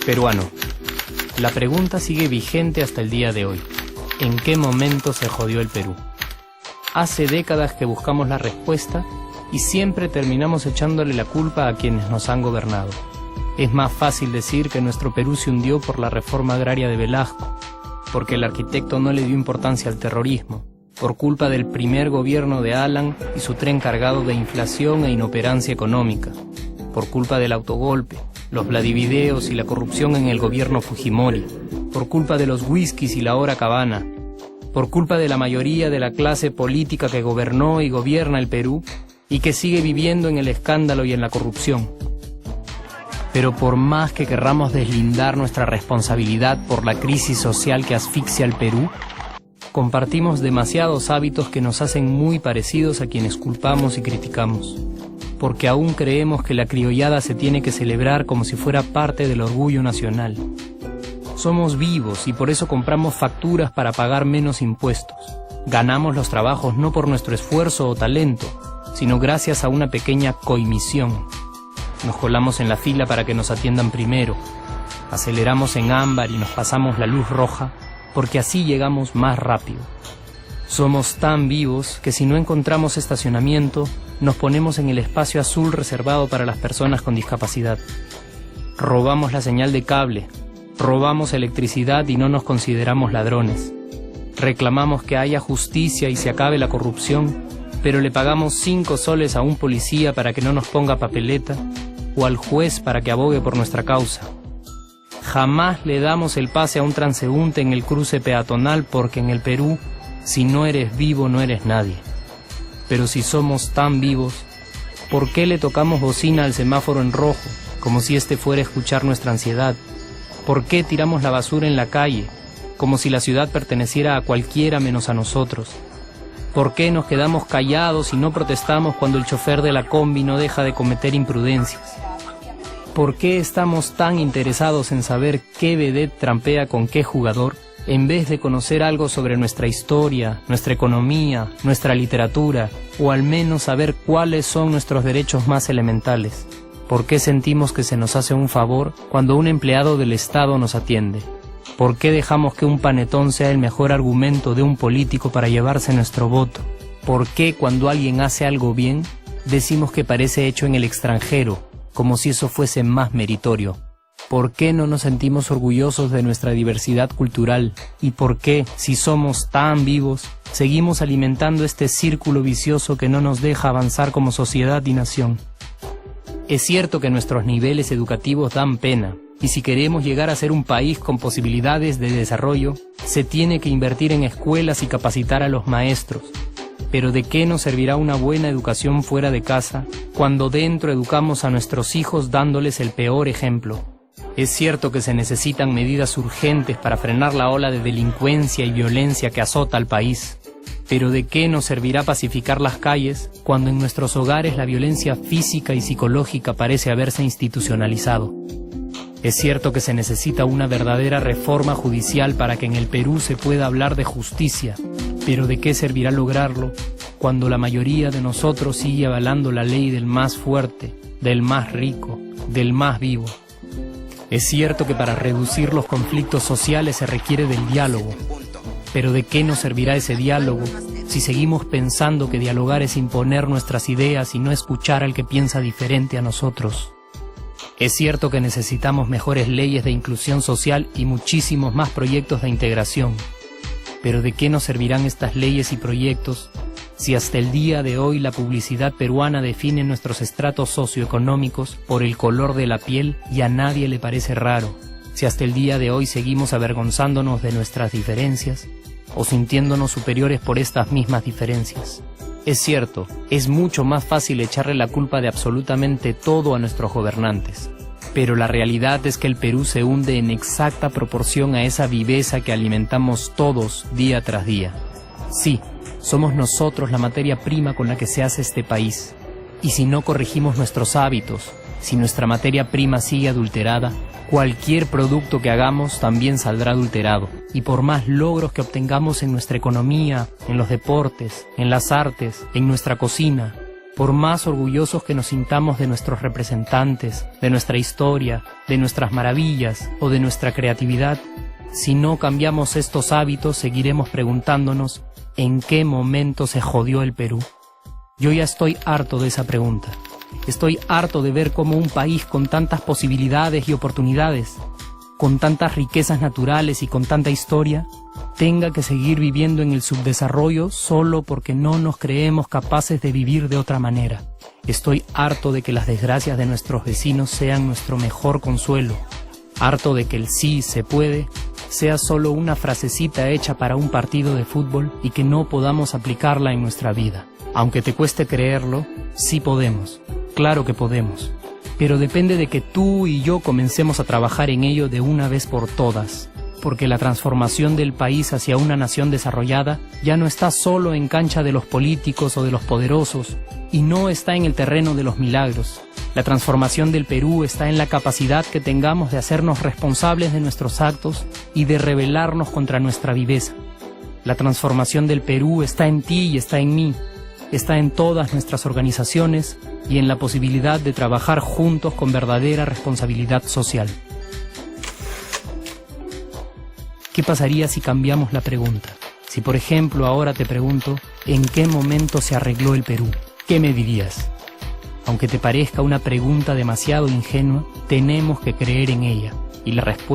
Peruano. La pregunta sigue vigente hasta el día de hoy. ¿En qué momento se jodió el Perú? Hace décadas que buscamos la respuesta y siempre terminamos echándole la culpa a quienes nos han gobernado. Es más fácil decir que nuestro Perú se hundió por la reforma agraria de Velasco, porque el arquitecto no le dio importancia al terrorismo, por culpa del primer gobierno de Alan y su tren cargado de inflación e inoperancia económica, por culpa del autogolpe, los Vladivideos y la corrupción en el gobierno Fujimori, por culpa de los whiskies y la hora cabana, por culpa de la mayoría de la clase política que gobernó y gobierna el Perú y que sigue viviendo en el escándalo y en la corrupción. Pero por más que querramos deslindar nuestra responsabilidad por la crisis social que asfixia al Perú, compartimos demasiados hábitos que nos hacen muy parecidos a quienes culpamos y criticamos, porque aún creemos que la criollada se tiene que celebrar como si fuera parte del orgullo nacional. Somos vivos y por eso compramos facturas para pagar menos impuestos. Ganamos los trabajos no por nuestro esfuerzo o talento, sino gracias a una pequeña coimisión. Nos colamos en la fila para que nos atiendan primero, aceleramos en ámbar y nos pasamos la luz roja, porque así llegamos más rápido. Somos tan vivos que si no encontramos estacionamiento, nos ponemos en el espacio azul reservado para las personas con discapacidad. Robamos la señal de cable, robamos electricidad y no nos consideramos ladrones. Reclamamos que haya justicia y se acabe la corrupción, pero le pagamos 5 soles a un policía para que no nos ponga papeleta o al juez para que abogue por nuestra causa. Jamás le damos el pase a un transeúnte en el cruce peatonal porque en el Perú, si no eres vivo, no eres nadie. Pero si somos tan vivos, ¿por qué le tocamos bocina al semáforo en rojo, como si este fuera a escuchar nuestra ansiedad? ¿Por qué tiramos la basura en la calle, como si la ciudad perteneciera a cualquiera menos a nosotros? ¿Por qué nos quedamos callados y no protestamos cuando el chofer de la combi no deja de cometer imprudencias? ¿Por qué estamos tan interesados en saber qué vedette trampea con qué jugador, en vez de conocer algo sobre nuestra historia, nuestra economía, nuestra literatura, o al menos saber cuáles son nuestros derechos más elementales? ¿Por qué sentimos que se nos hace un favor cuando un empleado del Estado nos atiende? ¿Por qué dejamos que un panetón sea el mejor argumento de un político para llevarse nuestro voto? ¿Por qué cuando alguien hace algo bien, decimos que parece hecho en el extranjero, como si eso fuese más meritorio? ¿Por qué no nos sentimos orgullosos de nuestra diversidad cultural? ¿Y por qué, si somos tan vivos, seguimos alimentando este círculo vicioso que no nos deja avanzar como sociedad y nación? Es cierto que nuestros niveles educativos dan pena, y si queremos llegar a ser un país con posibilidades de desarrollo, se tiene que invertir en escuelas y capacitar a los maestros. Pero ¿de qué nos servirá una buena educación fuera de casa cuando dentro educamos a nuestros hijos dándoles el peor ejemplo? Es cierto que se necesitan medidas urgentes para frenar la ola de delincuencia y violencia que azota al país. Pero ¿de qué nos servirá pacificar las calles cuando en nuestros hogares la violencia física y psicológica parece haberse institucionalizado? Es cierto que se necesita una verdadera reforma judicial para que en el Perú se pueda hablar de justicia, pero ¿de qué servirá lograrlo cuando la mayoría de nosotros sigue avalando la ley del más fuerte, del más rico, del más vivo? Es cierto que para reducir los conflictos sociales se requiere del diálogo, pero ¿de qué nos servirá ese diálogo si seguimos pensando que dialogar es imponer nuestras ideas y no escuchar al que piensa diferente a nosotros? Es cierto que necesitamos mejores leyes de inclusión social y muchísimos más proyectos de integración. Pero ¿de qué nos servirán estas leyes y proyectos si hasta el día de hoy la publicidad peruana define nuestros estratos socioeconómicos por el color de la piel y a nadie le parece raro? Si hasta el día de hoy seguimos avergonzándonos de nuestras diferencias o sintiéndonos superiores por estas mismas diferencias. Es cierto, es mucho más fácil echarle la culpa de absolutamente todo a nuestros gobernantes, pero la realidad es que el Perú se hunde en exacta proporción a esa viveza que alimentamos todos día tras día. Sí, somos nosotros la materia prima con la que se hace este país, y si no corregimos nuestros hábitos, Si nuestra materia prima sigue adulterada, cualquier producto que hagamos también saldrá adulterado. Y por más logros que obtengamos en nuestra economía, en los deportes, en las artes, en nuestra cocina, por más orgullosos que nos sintamos de nuestros representantes, de nuestra historia, de nuestras maravillas o de nuestra creatividad, si no cambiamos estos hábitos, seguiremos preguntándonos ¿en qué momento se jodió el Perú? Yo ya estoy harto de esa pregunta. Estoy harto de ver cómo un país con tantas posibilidades y oportunidades, con tantas riquezas naturales y con tanta historia, tenga que seguir viviendo en el subdesarrollo solo porque no nos creemos capaces de vivir de otra manera. Estoy harto de que las desgracias de nuestros vecinos sean nuestro mejor consuelo. Harto de que el sí se puede sea solo una frasecita hecha para un partido de fútbol y que no podamos aplicarla en nuestra vida. Aunque te cueste creerlo, sí podemos. Claro que podemos. Pero depende de que tú y yo comencemos a trabajar en ello de una vez por todas. Porque la transformación del país hacia una nación desarrollada ya no está solo en cancha de los políticos o de los poderosos, y no está en el terreno de los milagros. La transformación del Perú está en la capacidad que tengamos de hacernos responsables de nuestros actos y de rebelarnos contra nuestra viveza. La transformación del Perú está en ti y está en mí. Está en todas nuestras organizaciones y en la posibilidad de trabajar juntos con verdadera responsabilidad social. ¿Qué pasaría si cambiamos la pregunta? Si por ejemplo ahora te pregunto, ¿en qué momento se arregló el Perú? ¿Qué me dirías? Aunque te parezca una pregunta demasiado ingenua, tenemos que creer en ella, y la respuesta